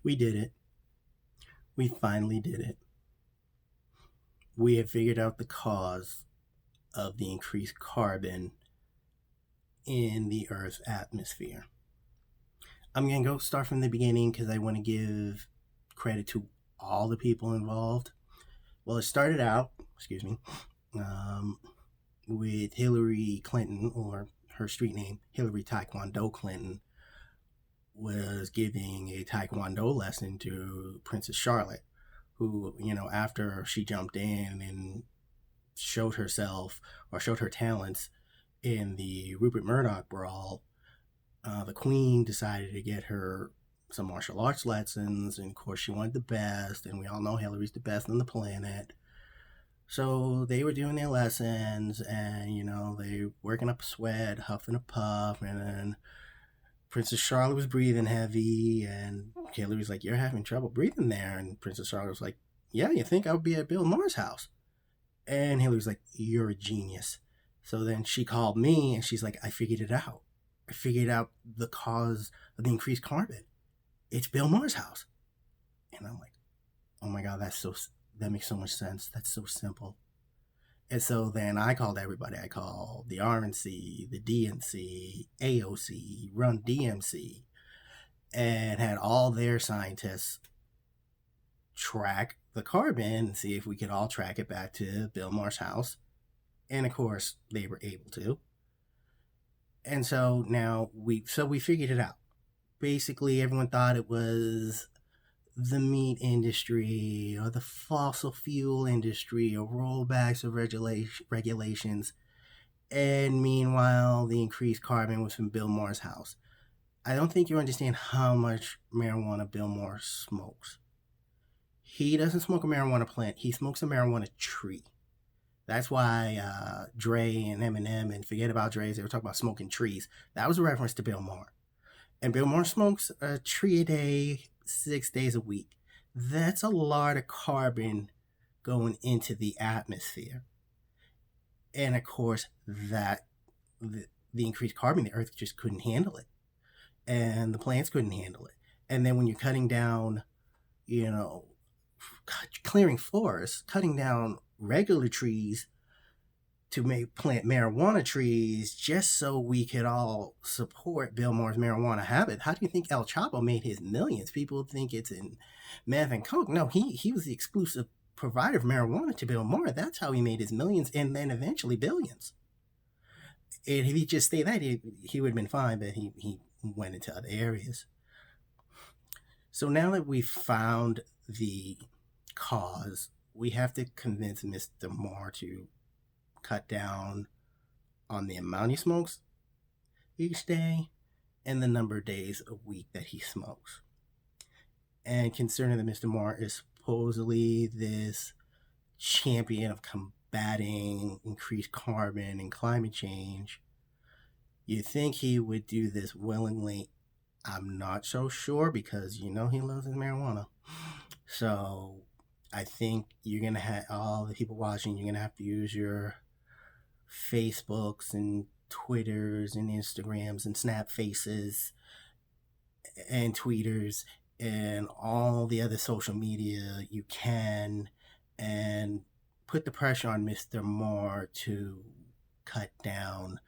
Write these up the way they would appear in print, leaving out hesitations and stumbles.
We did it. We finally did it. We have figured out the cause of the increased carbon in the Earth's atmosphere. I'm going to go start from the beginning because I want to give credit to all the people involved. Well, it started out, excuse me, um, with Hillary Clinton, or her street name, Hillary Taekwondo Clinton, was giving a Taekwondo lesson to Princess Charlotte, who, after she jumped in and showed herself or showed her talents in the Rupert Murdoch brawl, the Queen decided to get her some martial arts lessons, and of course she wanted the best, and we all know Hillary's the best on the planet. So they were doing their lessons, and they were working up a sweat, huffing a puff, and then Princess Charlotte was breathing heavy, and Hillary's like, "You're having trouble breathing there," and Princess Charlotte was like, "Yeah, you think I would be at Bill Maher's house?" And Hillary's like, "You're a genius." So then she called me, and she's like, "I figured it out. I figured out the cause of the increased carbon. It's Bill Maher's house." And I'm like, "Oh my god, that makes so much sense. That's so simple." And so then I called everybody. I called the RNC, the DNC, AOC, Run DMC, and had all their scientists track the carbon and see if we could all track it back to Bill Maher's house. And of course, they were able to. And so now we figured it out. Basically, everyone thought it was the meat industry or the fossil fuel industry or rollbacks of regulations. And meanwhile, the increased carbon was from Bill Maher's house. I don't think you understand how much marijuana Bill Maher smokes. He doesn't smoke a marijuana plant, he smokes a marijuana tree. That's why Dre and Eminem, and forget about Dre's, they were talking about smoking trees. That was a reference to Bill Maher. And Bill Maher smokes a tree a day, 6 days a week. That's a lot of carbon going into the atmosphere. And of course, the increased carbon, the earth just couldn't handle it. And the plants couldn't handle it. And then when you're cutting down, you know, clearing forests, cutting down regular trees to make plant marijuana trees just so we could all support Bill Maher's marijuana habit. How do you think El Chapo made his millions? People think it's in meth and coke. No, he was the exclusive provider of marijuana to Bill Maher. That's how he made his millions and then eventually billions. And if he just stayed that, he would have been fine, but he went into other areas. So now that we've found the cause, we have to convince Mr. Maher to cut down on the amount he smokes each day and the number of days a week that he smokes. And concerning that Mr. Maher is supposedly this champion of combating increased carbon and climate change, you'd think he would do this willingly. I'm not so sure because he loves his marijuana. So I think you're going to have all the people watching, you're going to have to use your Facebooks and Twitters and Instagrams and Snap Faces and Tweeters and all the other social media you can and put the pressure on Mr. Maher to cut down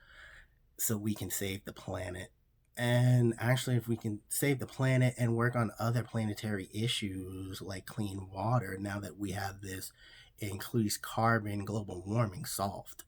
so we can save the planet. And actually, if we can save the planet and work on other planetary issues like clean water, now that we have this increased carbon global warming solved.